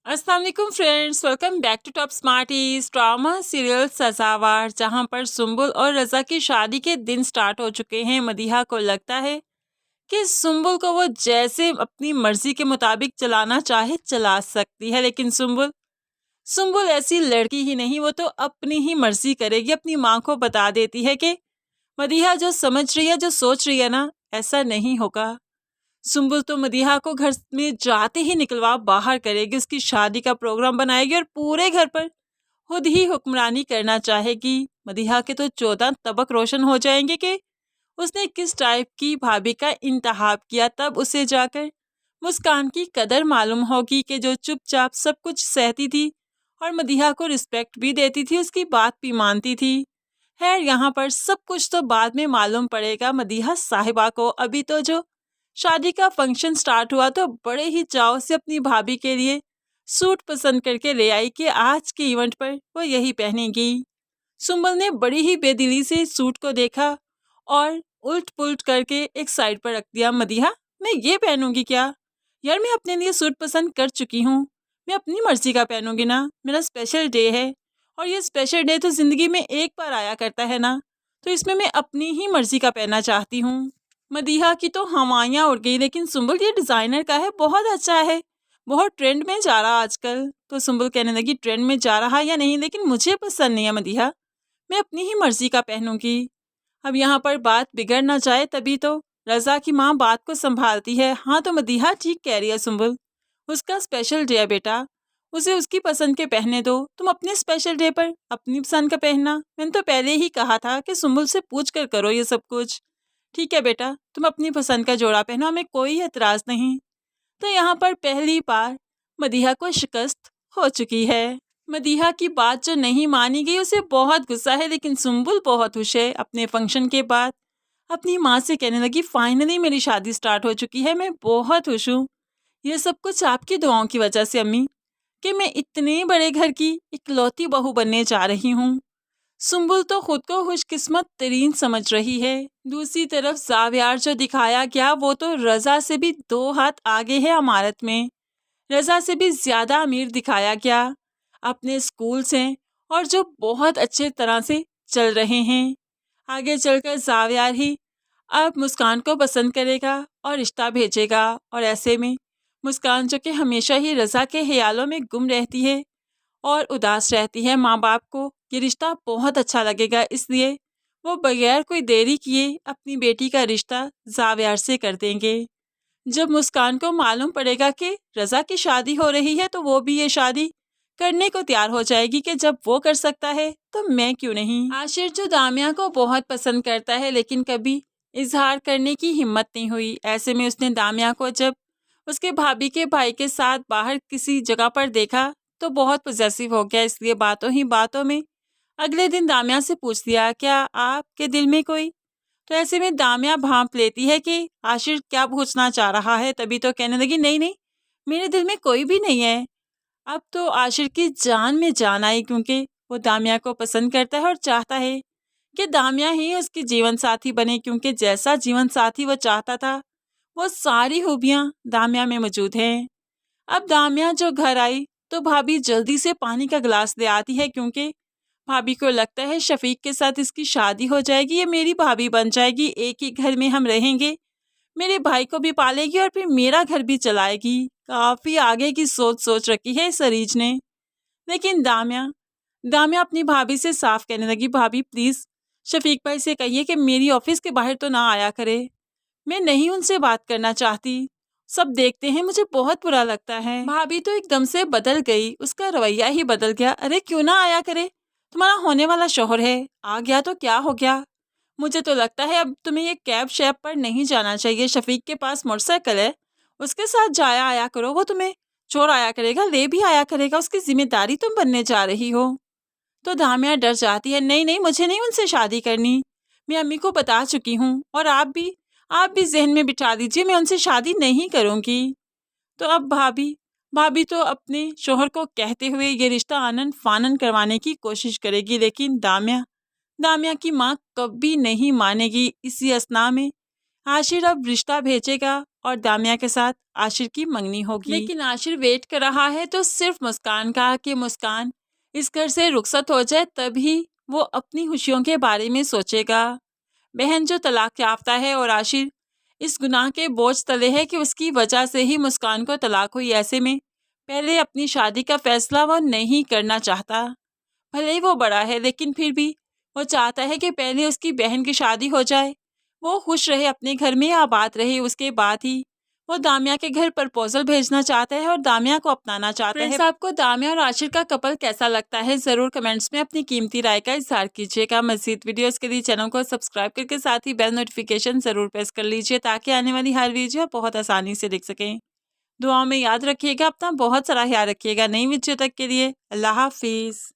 अस्सलाम वालेकुम friends, welcome back to top smarties drama serial Sazawaar. जहां पर सुम्बुल और रजा की शादी के दिन स्टार्ट हो चुके हैं। मदीहा को लगता है कि सुम्बुल को वो जैसे अपनी मर्जी के मुताबिक चलाना चाहे चला सकती है, लेकिन सुम्बुल सुम्बुल ऐसी लड़की ही नहीं, वो तो अपनी ही मर्जी करेगी। अपनी माँ को बता देती है कि मदीहा जो समझ रही है, जो सोच रही है ना, ऐसा नहीं होगा। सुम्बुल तो मदीहा को घर में जाते ही निकलवा बाहर करेगी, उसकी शादी का प्रोग्राम बनाएगी और पूरे घर पर खुद ही हुक्मरानी करना चाहेगी। मदीहा के तो 14 तबक रोशन हो जाएंगे कि उसने किस टाइप की भाभी का इंतखाब किया। तब उसे जाकर मुस्कान की कदर मालूम होगी कि जो चुपचाप सब कुछ सहती थी और मदीहा को रिस्पेक्ट भी देती थी, उसकी बात भी मानती थी। खैर, यहाँ पर सब कुछ तो बाद में मालूम पड़ेगा मदीहा साहिबा को। अभी तो जो शादी का फंक्शन स्टार्ट हुआ तो बड़े ही चाव से अपनी भाभी के लिए सूट पसंद करके ले आई कि आज के इवेंट पर वो यही पहनेगी। सुम्बल ने बड़ी ही बेदिली से सूट को देखा और उल्ट पुल्ट करके एक साइड पर रख दिया। मदीहा, मैं ये पहनूंगी क्या? यार, मैं अपने लिए सूट पसंद कर चुकी हूँ, मैं अपनी मर्जी का पहनूंगी ना। मेरा स्पेशल डे है और ये स्पेशल डे तो जिंदगी में एक बार आया करता है ना, तो इसमें मैं अपनी ही मर्जी का पहनना चाहती हूँ। मदीहा की तो हवाइयाँ उड़ गई, लेकिन सुम्बुल ये डिज़ाइनर का है, बहुत अच्छा है, बहुत ट्रेंड में जा रहा आजकल। तो सुम्बुल कहने लगी, ट्रेंड में जा रहा या नहीं, लेकिन मुझे पसंद नहीं है मदीहा, मैं अपनी ही मर्जी का पहनूंगी। अब यहाँ पर बात बिगड़ ना जाए, तभी तो रज़ा की माँ बात को संभालती है। हाँ, तो मदीहा ठीक कह रही है सुम्बुल, उसका स्पेशल डे है बेटा, उसे उसकी पसंद के पहने दो। तुम अपने स्पेशल डे पर अपनी पसंद का पहनना। मैंने तो पहले ही कहा था कि सुम्बुल से पूछ कर करो ये सब कुछ। ठीक है बेटा, तुम अपनी पसंद का जोड़ा पहनो, हमें कोई एतराज़ नहीं। तो यहाँ पर पहली बार मदीहा को शिकस्त हो चुकी है। मदीहा की बात जो नहीं मानी गई, उसे बहुत गुस्सा है, लेकिन सुम्बुल बहुत खुश है। अपने फंक्शन के बाद अपनी माँ से कहने लगी, फाइनली मेरी शादी स्टार्ट हो चुकी है, मैं बहुत खुश हूँ। ये सब कुछ आपकी दुआओं की वजह से अम्मी, कि मैं इतने बड़े घर की इकलौती बहू बनने जा रही हूँ। सुम्बुल तो खुद को खुशकिस्मत तरीन समझ रही है। दूसरी तरफ जावियार जो दिखाया गया, वो तो रज़ा से भी 2 हाथ आगे है अमारत में। रज़ा से भी ज़्यादा अमीर दिखाया गया, अपने स्कूल से, और जो बहुत अच्छे तरह से चल रहे हैं। आगे चलकर जावियार ही अब मुस्कान को पसंद करेगा और रिश्ता भेजेगा। और ऐसे में मुस्कान, जो कि हमेशा ही रज़ा के ख्यालों में गुम रहती है और उदास रहती है, माँ बाप को ये रिश्ता बहुत अच्छा लगेगा, इसलिए वो बगैर कोई देरी किए अपनी बेटी का रिश्ता जावियार से कर देंगे। जब मुस्कान को मालूम पड़ेगा कि रज़ा की शादी हो रही है, तो वो भी ये शादी करने को तैयार हो जाएगी कि जब वो कर सकता है तो मैं क्यों नहीं। आशिर जो दामिया को बहुत पसंद करता है, लेकिन कभी इजहार करने की हिम्मत नहीं हुई। ऐसे में उसने दामिया को जब उसके भाभी के भाई के साथ बाहर किसी जगह पर देखा तो बहुत पॉजेसिव हो गया, इसलिए बातों ही बातों में अगले दिन दामिया से पूछ लिया, क्या आपके दिल में कोई? तो ऐसे में दामिया भांप लेती है कि आशिर क्या पूछना चाह रहा है, तभी तो कहने लगी, नहीं नहीं, मेरे दिल में कोई भी नहीं है। अब तो आशिर की जान में जान आई, क्योंकि वो दामिया को पसंद करता है और चाहता है कि दामिया ही उसकी जीवन साथी बने, क्योंकि जैसा जीवन साथी वो चाहता था वो सारी खूबियाँ दामिया में मौजूद हैं। अब दामिया जो घर आई तो भाभी जल्दी से पानी का गिलास ले आती है, क्योंकि भाभी को लगता है शफीक के साथ इसकी शादी हो जाएगी, ये मेरी भाभी बन जाएगी, एक ही घर में हम रहेंगे, मेरे भाई को भी पालेगी और फिर मेरा घर भी चलाएगी। काफी आगे की सोच सोच रखी है इस अरीज ने। लेकिन दामिया दामिया अपनी भाभी से साफ कहने लगी, भाभी प्लीज शफीक भाई से कहिए कि मेरी ऑफिस के बाहर तो ना आया करे, मैं नहीं उनसे बात करना चाहती, सब देखते हैं, मुझे बहुत बुरा लगता है। भाभी तो एकदम से बदल गई, उसका रवैया ही बदल गया। अरे क्यों ना आया करे, तुम्हारा होने वाला शौहर है, आ गया तो क्या हो गया। मुझे तो लगता है अब तुम्हें ये कैब शैब पर नहीं जाना चाहिए, शफीक के पास मोटरसाइकिल है, उसके साथ जाया आया करो, वो तुम्हें छोड़ आया करेगा, ले भी आया करेगा, उसकी जिम्मेदारी तुम बनने जा रही हो। तो दामिया डर जाती है, नहीं नहीं, मुझे नहीं उनसे शादी करनी, मैं अम्मी को बता चुकी हूँ, और आप भी जहन में बिठा दीजिए, मैं उनसे शादी नहीं करूँगी। तो अब भाभी भाभी तो अपने शोहर को कहते हुए ये रिश्ता आनन फानन करवाने की कोशिश करेगी, लेकिन दामिया दामिया की माँ कभी नहीं मानेगी। इसी असना में आशिर अब रिश्ता भेजेगा और दामिया के साथ आशिर की मंगनी होगी। लेकिन आशिर वेट कर रहा है तो सिर्फ मुस्कान का कि मुस्कान इस घर से रुखसत हो जाए, तभी वो अपनी खुशियों के बारे में सोचेगा। बहन जो तलाक याफ्ता है और आशिर इस गुनाह के बोझ तले है कि उसकी वजह से ही मुस्कान को तलाक हुई। ऐसे में पहले अपनी शादी का फैसला वो नहीं करना चाहता। भले ही वो बड़ा है लेकिन फिर भी वो चाहता है कि पहले उसकी बहन की शादी हो जाए, वो खुश रहे, अपने घर में आबाद रहे, उसके बाद ही वो दामिया के घर प्रपोजल भेजना चाहता है और दामिया को अपनाना चाहता है। आपको दामिया और आशिर का कपल कैसा लगता है, जरूर कमेंट्स में अपनी कीमती राय का इजहार कीजिएगा। मज़ीद वीडियोस के लिए चैनल को सब्सक्राइब करके साथ ही बेल नोटिफिकेशन जरूर प्रेस कर लीजिए ताकि आने वाली हर वीडियो बहुत आसानी से देख सकें। दुआओं में याद रखिएगा, अपना बहुत सारा ख्याल रखिएगा। नई वीडियो तक के लिए अल्लाह हाफिज़।